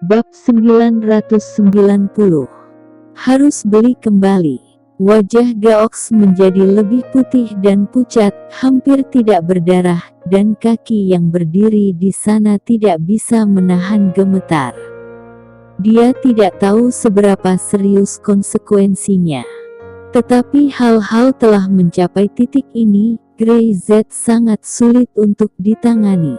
Bab 990. Harus beli kembali. Wajah Gaox menjadi lebih putih dan pucat, hampir tidak berdarah, dan kaki yang berdiri di sana tidak bisa menahan gemetar. Dia tidak tahu seberapa serius konsekuensinya. Tetapi hal-hal telah mencapai titik ini, Grey Z sangat sulit untuk ditangani.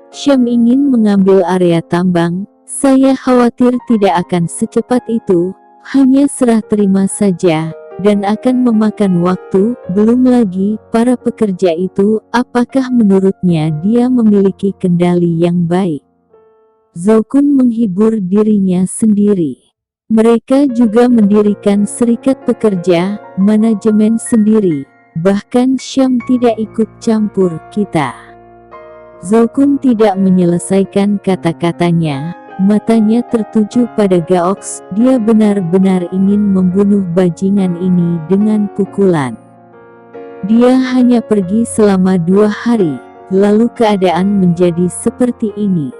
Syam ingin mengambil area tambang. Saya khawatir tidak akan secepat itu, hanya serah terima saja, dan akan memakan waktu. Belum lagi, para pekerja itu, apakah menurutnya dia memiliki kendali yang baik? Zhou Kun menghibur dirinya sendiri. Mereka juga mendirikan serikat pekerja, manajemen sendiri, bahkan Syam tidak ikut campur kita. Zhou Kun tidak menyelesaikan kata-katanya. Matanya tertuju pada Gaox. Dia benar-benar ingin membunuh bajingan ini dengan pukulan. Dia hanya pergi selama 2 hari, lalu keadaan menjadi seperti ini.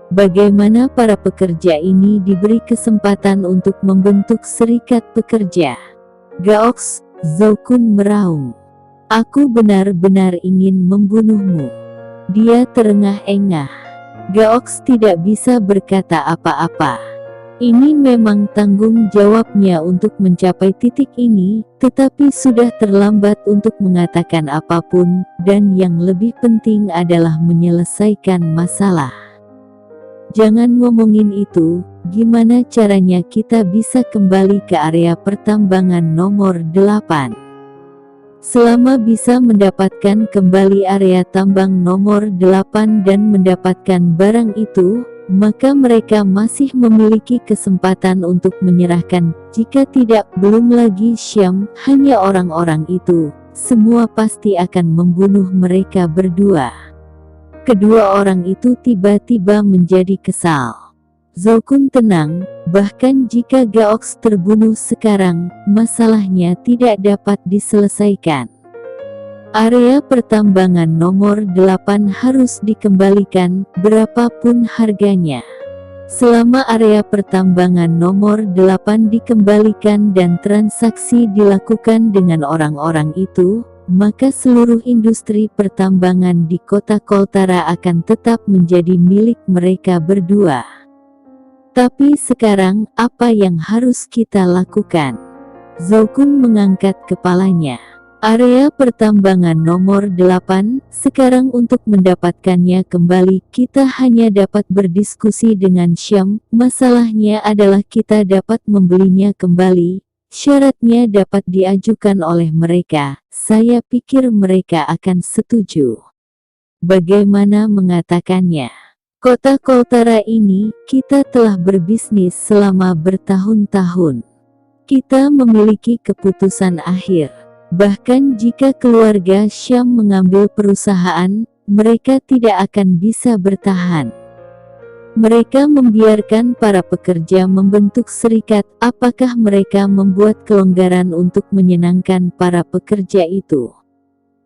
Bagaimana para pekerja ini diberi kesempatan untuk membentuk serikat pekerja? Gaox, Zhou Kun meraung. Aku benar-benar ingin membunuhmu. Dia terengah-engah. Gaox tidak bisa berkata apa-apa. Ini memang tanggung jawabnya untuk mencapai titik ini, tetapi sudah terlambat untuk mengatakan apapun, dan yang lebih penting adalah menyelesaikan masalah. Jangan ngomongin itu, gimana caranya kita bisa kembali ke area pertambangan nomor 8? Selama bisa mendapatkan kembali area tambang nomor 8 dan mendapatkan barang itu, maka mereka masih memiliki kesempatan untuk menyerahkan. Jika tidak, belum lagi Syam, hanya orang-orang itu, semua pasti akan membunuh mereka berdua. Kedua orang itu tiba-tiba menjadi kesal. Zhou Kun tenang, bahkan jika Gaox terbunuh sekarang, masalahnya tidak dapat diselesaikan. Area pertambangan nomor 8 harus dikembalikan, berapapun harganya. Selama area pertambangan nomor 8 dikembalikan dan transaksi dilakukan dengan orang-orang itu, maka seluruh industri pertambangan di kota Koltara akan tetap menjadi milik mereka berdua. Tapi sekarang, apa yang harus kita lakukan? Zhou Kun mengangkat kepalanya. Area pertambangan nomor 8, sekarang untuk mendapatkannya kembali, kita hanya dapat berdiskusi dengan Syam. Masalahnya adalah kita dapat membelinya kembali. Syaratnya dapat diajukan oleh mereka. Saya pikir mereka akan setuju. Bagaimana mengatakannya? Kota Koltara ini, kita telah berbisnis selama bertahun-tahun. Kita memiliki keputusan akhir. Bahkan jika keluarga Syam mengambil perusahaan, mereka tidak akan bisa bertahan. Mereka membiarkan para pekerja membentuk serikat. Apakah mereka membuat kelonggaran untuk menyenangkan para pekerja itu?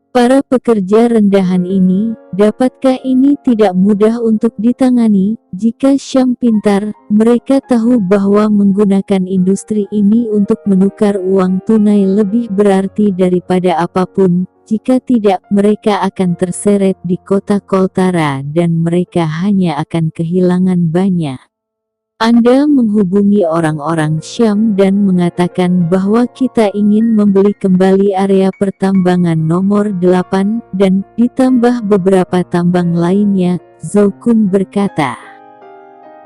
Para pekerja rendahan ini, dapatkah ini tidak mudah untuk ditangani? Jika Syam pintar, mereka tahu bahwa menggunakan industri ini untuk menukar uang tunai lebih berarti daripada apapun. Jika tidak, mereka akan terseret di kota Koltara dan mereka hanya akan kehilangan banyak. Anda menghubungi orang-orang Syam dan mengatakan bahwa kita ingin membeli kembali area pertambangan nomor 8 dan ditambah beberapa tambang lainnya, Zhou Kun berkata.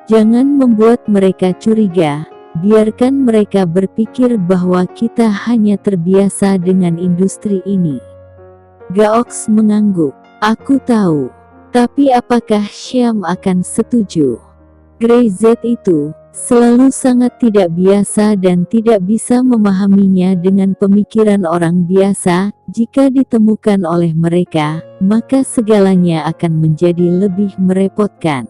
Jangan membuat mereka curiga, biarkan mereka berpikir bahwa kita hanya terbiasa dengan industri ini. Gaox mengangguk. Aku tahu. Tapi apakah Syam akan setuju? Grey Z itu selalu sangat tidak biasa dan tidak bisa memahaminya dengan pemikiran orang biasa. Jika ditemukan oleh mereka, maka segalanya akan menjadi lebih merepotkan.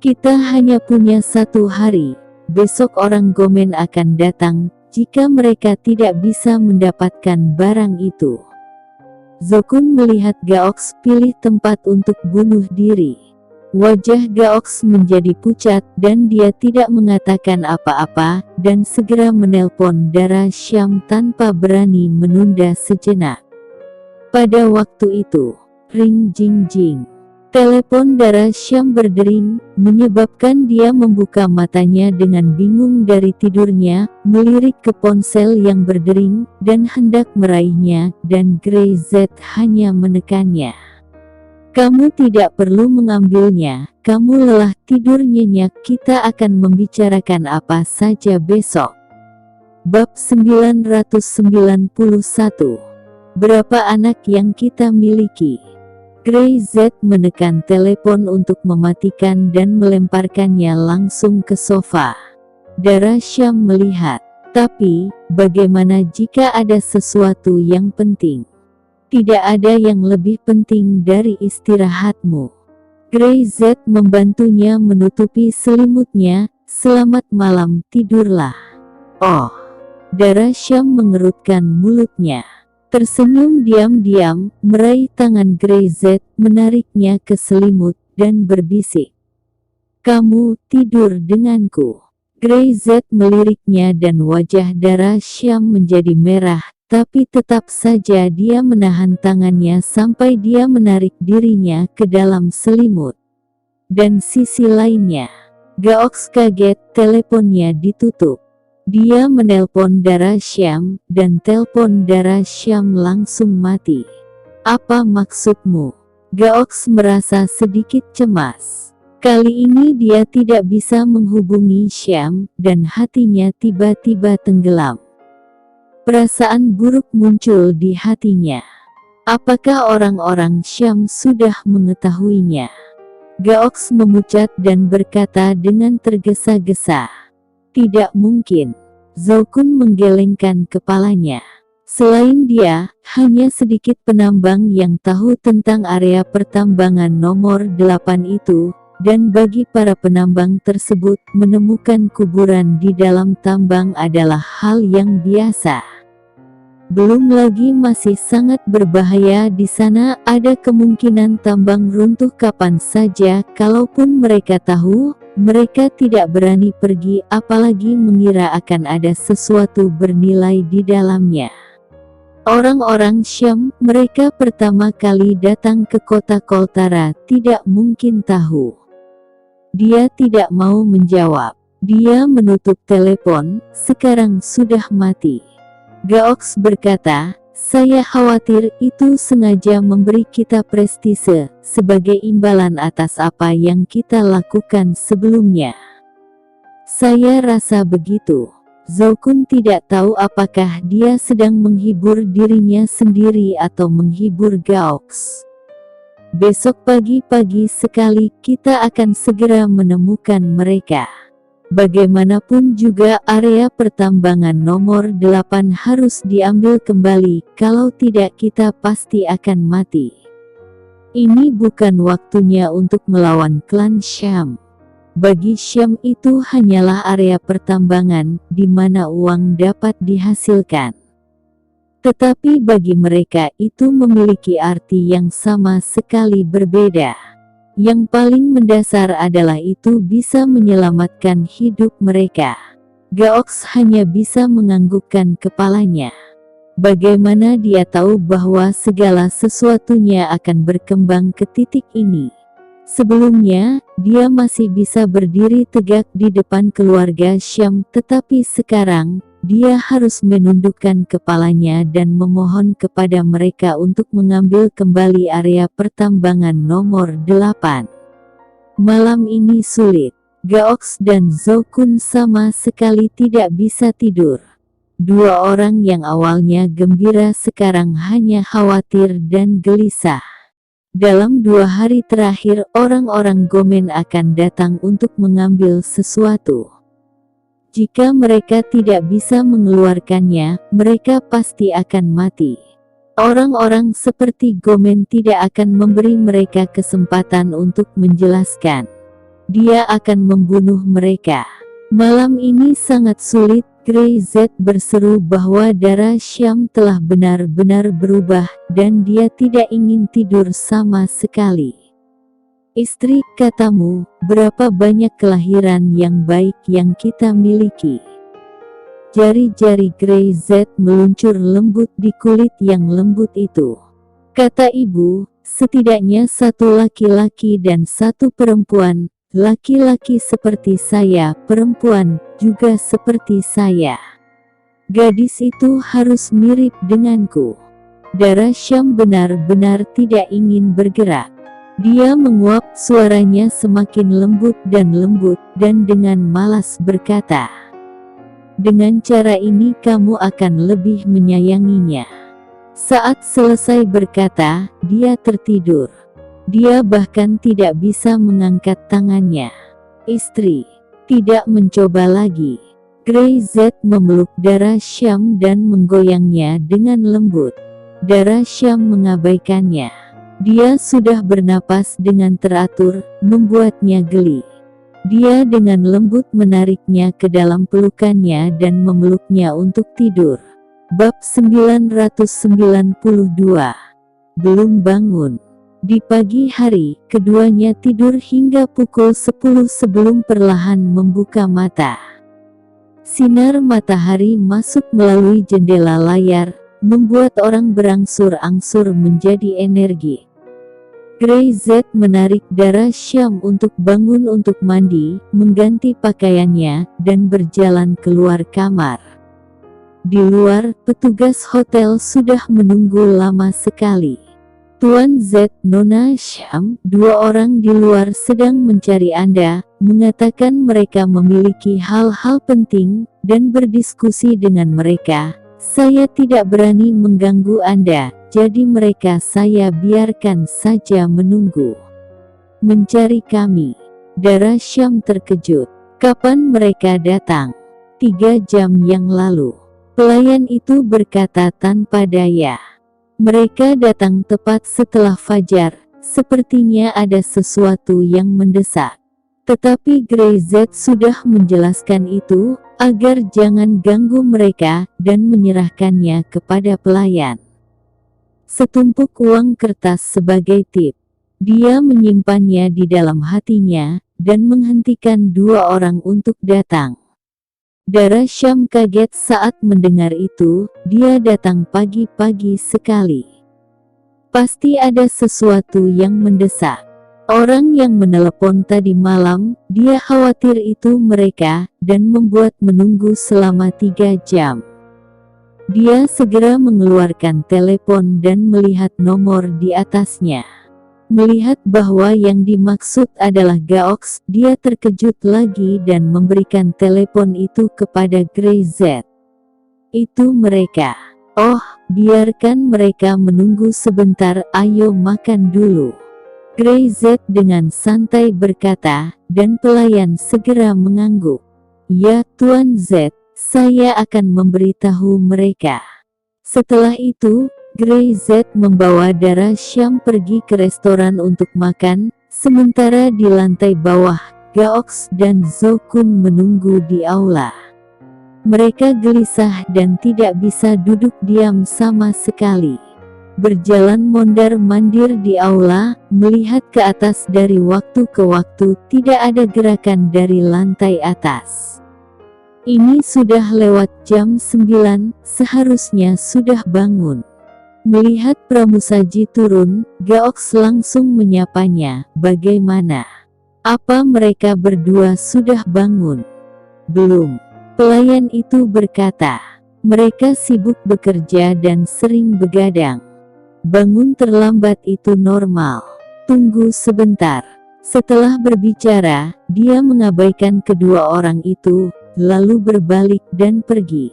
Kita hanya punya 1 hari. Besok orang Gomen akan datang. Jika mereka tidak bisa mendapatkan barang itu, Zhou Kun melihat Gaox pilih tempat untuk bunuh diri. Wajah Gaox menjadi pucat dan dia tidak mengatakan apa-apa dan segera menelpon Dara Syam tanpa berani menunda sejenak. Pada waktu itu, ring jing jing. Telepon Dara Syam berdering, menyebabkan dia membuka matanya dengan bingung dari tidurnya, melirik ke ponsel yang berdering, dan hendak meraihnya, dan Grey Z hanya menekannya. Kamu tidak perlu mengambilnya, kamu lelah tidur nyenyak, kita akan membicarakan apa saja besok. Bab 991. Berapa anak yang kita miliki? Grey Z menekan telepon untuk mematikan dan melemparkannya langsung ke sofa. Dara Syam melihat. Tapi, bagaimana jika ada sesuatu yang penting? Tidak ada yang lebih penting dari istirahatmu. Grey Z membantunya menutupi selimutnya. Selamat malam, tidurlah. Oh. Dara Syam mengerutkan mulutnya. Tersenyum diam-diam, meraih tangan Grey Z, menariknya ke selimut, dan berbisik. Kamu tidur denganku. Grey Z meliriknya dan wajah Dara Syam menjadi merah, tapi tetap saja dia menahan tangannya sampai dia menarik dirinya ke dalam selimut. Dan sisi lainnya, Gaox kaget, teleponnya ditutup. Dia menelpon Dara Syam, dan telepon Dara Syam langsung mati. Apa maksudmu? Gaox merasa sedikit cemas. Kali ini dia tidak bisa menghubungi Syam, dan hatinya tiba-tiba tenggelam. Perasaan buruk muncul di hatinya. Apakah orang-orang Syam sudah mengetahuinya? Gaox memucat dan berkata dengan tergesa-gesa. Tidak mungkin. Zhou Kun menggelengkan kepalanya. Selain dia, hanya sedikit penambang yang tahu tentang area pertambangan nomor 8 itu, dan bagi para penambang tersebut, menemukan kuburan di dalam tambang adalah hal yang biasa. Belum lagi masih sangat berbahaya di sana, ada kemungkinan tambang runtuh kapan saja. Kalaupun mereka tahu, mereka tidak berani pergi, apalagi mengira akan ada sesuatu bernilai di dalamnya. Orang-orang Syam, mereka pertama kali datang ke kota Koltara, tidak mungkin tahu. Dia tidak mau menjawab. Dia menutup telepon, sekarang sudah mati. Gaox berkata, saya khawatir itu sengaja memberi kita prestise, sebagai imbalan atas apa yang kita lakukan sebelumnya. Saya rasa begitu. Zhou Kun tidak tahu apakah dia sedang menghibur dirinya sendiri atau menghibur Gaox. Besok pagi-pagi sekali kita akan segera menemukan mereka. Bagaimanapun juga area pertambangan nomor 8 harus diambil kembali, kalau tidak kita pasti akan mati. Ini bukan waktunya untuk melawan klan Syam. Bagi Syam itu hanyalah area pertambangan, di mana uang dapat dihasilkan. Tetapi bagi mereka itu memiliki arti yang sama sekali berbeda. Yang paling mendasar adalah itu bisa menyelamatkan hidup mereka. Gaox hanya bisa menganggukkan kepalanya. Bagaimana dia tahu bahwa segala sesuatunya akan berkembang ke titik ini? Sebelumnya, dia masih bisa berdiri tegak di depan keluarga Syam, tetapi sekarang, dia harus menundukkan kepalanya dan memohon kepada mereka untuk mengambil kembali area pertambangan nomor 8. Malam ini sulit. Gaox dan Zhou Kun sama sekali tidak bisa tidur. Dua orang yang awalnya gembira sekarang hanya khawatir dan gelisah. Dalam 2 hari terakhir, orang-orang Gomen akan datang untuk mengambil sesuatu. Jika mereka tidak bisa mengeluarkannya, mereka pasti akan mati. Orang-orang seperti Gomen tidak akan memberi mereka kesempatan untuk menjelaskan. Dia akan membunuh mereka. Malam ini sangat sulit. Grey Z berseru bahwa Dara Syam telah benar-benar berubah, dan dia tidak ingin tidur sama sekali. Istri, katamu, berapa banyak kelahiran yang baik yang kita miliki. Jari-jari Grey Z meluncur lembut di kulit yang lembut itu. Kata ibu, setidaknya satu laki-laki dan satu perempuan. Laki-laki seperti saya, perempuan juga seperti saya. Gadis itu harus mirip denganku. Darah Syam benar-benar tidak ingin bergerak. Dia menguap, suaranya semakin lembut, dan dengan malas berkata, "Dengan cara ini kamu akan lebih menyayanginya." Saat selesai berkata, dia tertidur. Dia bahkan tidak bisa mengangkat tangannya. Istri, tidak mencoba lagi. Grey Z memeluk darah Syam dan menggoyangnya dengan lembut. Darah Syam mengabaikannya. Dia sudah bernapas dengan teratur, membuatnya geli. Dia dengan lembut menariknya ke dalam pelukannya dan memeluknya untuk tidur. Bab 992. Belum bangun. Di pagi hari, keduanya tidur hingga pukul 10 sebelum perlahan membuka mata. Sinar matahari masuk melalui jendela layar, membuat orang berangsur-angsur menjadi energi. Grey Z menarik darah Syam untuk bangun untuk mandi, mengganti pakaiannya, dan berjalan keluar kamar. Di luar, petugas hotel sudah menunggu lama sekali. Tuan Z, Nona Syam, dua orang di luar sedang mencari Anda, mengatakan mereka memiliki hal-hal penting, dan berdiskusi dengan mereka. Saya tidak berani mengganggu Anda, jadi mereka saya biarkan saja menunggu. Mencari kami. Darah Syam terkejut. Kapan mereka datang? 3 jam yang lalu. Pelayan itu berkata tanpa daya. Mereka datang tepat setelah fajar, sepertinya ada sesuatu yang mendesak. Tetapi Grey Z sudah menjelaskan itu, agar jangan ganggu mereka, dan menyerahkannya kepada pelayan. Setumpuk uang kertas sebagai tip. Dia menyimpannya di dalam hatinya, dan menghentikan 2 orang untuk datang. Darah Syam kaget saat mendengar itu, dia datang pagi-pagi sekali. Pasti ada sesuatu yang mendesak. Orang yang menelepon tadi malam, dia khawatir itu mereka, dan membuat menunggu selama 3 jam. Dia segera mengeluarkan telepon dan melihat nomor di atasnya. Melihat bahwa yang dimaksud adalah Gaox, dia terkejut lagi dan memberikan telepon itu kepada Grey Z. Itu mereka. Oh, biarkan mereka menunggu sebentar, ayo makan dulu. Grey Z dengan santai berkata, dan pelayan segera mengangguk. Ya, Tuan Z, saya akan memberitahu mereka. Setelah itu, Grey Z membawa darah Syam pergi ke restoran untuk makan, sementara di lantai bawah, Gaox dan Zokun menunggu di aula. Mereka gelisah dan tidak bisa duduk diam sama sekali. Berjalan mondar-mandir di aula, melihat ke atas dari waktu ke waktu, tidak ada gerakan dari lantai atas. Ini sudah lewat jam 9, seharusnya sudah bangun. Melihat pramusaji turun, Gaox langsung menyapanya, bagaimana? Apa mereka berdua sudah bangun? Belum. Pelayan itu berkata, mereka sibuk bekerja dan sering begadang. Bangun terlambat itu normal. Tunggu sebentar. Setelah berbicara, dia mengabaikan kedua orang itu, lalu berbalik dan pergi.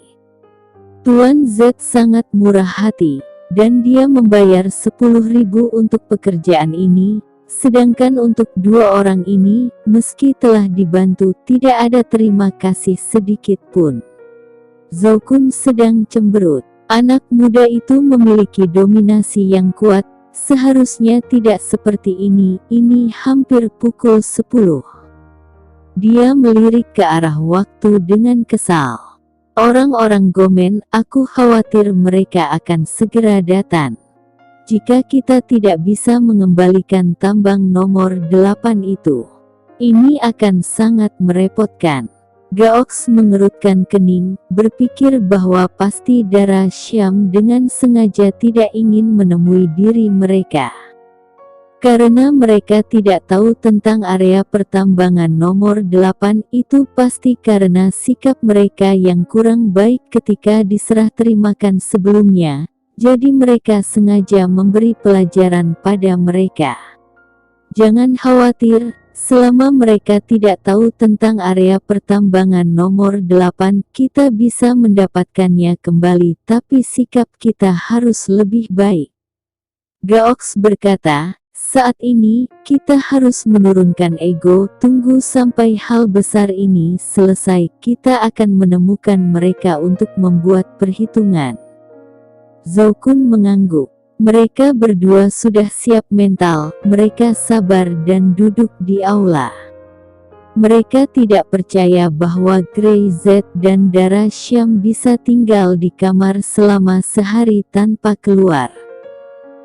Tuan Z sangat murah hati, dan dia membayar 10.000 untuk pekerjaan ini, sedangkan untuk 2 orang ini, meski telah dibantu, tidak ada terima kasih sedikit pun. Zokun sedang cemberut. Anak muda itu memiliki dominasi yang kuat, seharusnya tidak seperti ini hampir pukul 10. Dia melirik ke arah waktu dengan kesal. Orang-orang Gomen, aku khawatir mereka akan segera datang. jika kita tidak bisa mengembalikan tambang nomor 8 itu. Ini akan sangat merepotkan. Gaox mengerutkan kening, berpikir bahwa pasti Dara Syam dengan sengaja tidak ingin menemui diri mereka. Karena mereka tidak tahu tentang area pertambangan nomor 8 itu, pasti karena sikap mereka yang kurang baik ketika diserah terimakan sebelumnya. Jadi mereka sengaja memberi pelajaran pada mereka. Jangan khawatir, selama mereka tidak tahu tentang area pertambangan nomor 8, kita bisa mendapatkannya kembali, tapi sikap kita harus lebih baik. Gaox berkata, saat ini, kita harus menurunkan ego, tunggu sampai hal besar ini selesai, kita akan menemukan mereka untuk membuat perhitungan. Zhao Kun mengangguk. Mereka berdua sudah siap mental, mereka sabar dan duduk di aula. Mereka tidak percaya bahwa Grey Z dan Dara Syam bisa tinggal di kamar selama sehari tanpa keluar.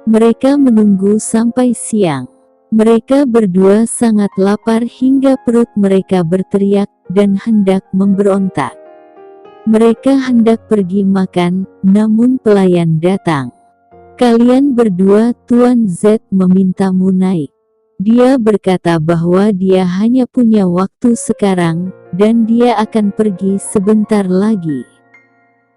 Mereka menunggu sampai siang. Mereka berdua sangat lapar hingga perut mereka berteriak dan hendak memberontak. Mereka hendak pergi makan, namun pelayan datang. Kalian berdua, Tuan Z memintamu naik. Dia berkata bahwa dia hanya punya waktu sekarang, dan dia akan pergi sebentar lagi.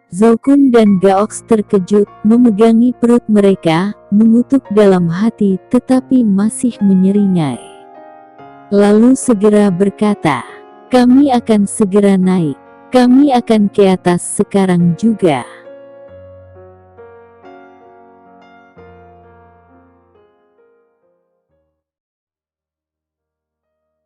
Zhao Kun dan Gaox terkejut, memegangi perut mereka, mengutuk dalam hati tetapi masih menyeringai. Lalu segera berkata, kami akan segera naik. Kami akan ke atas sekarang juga.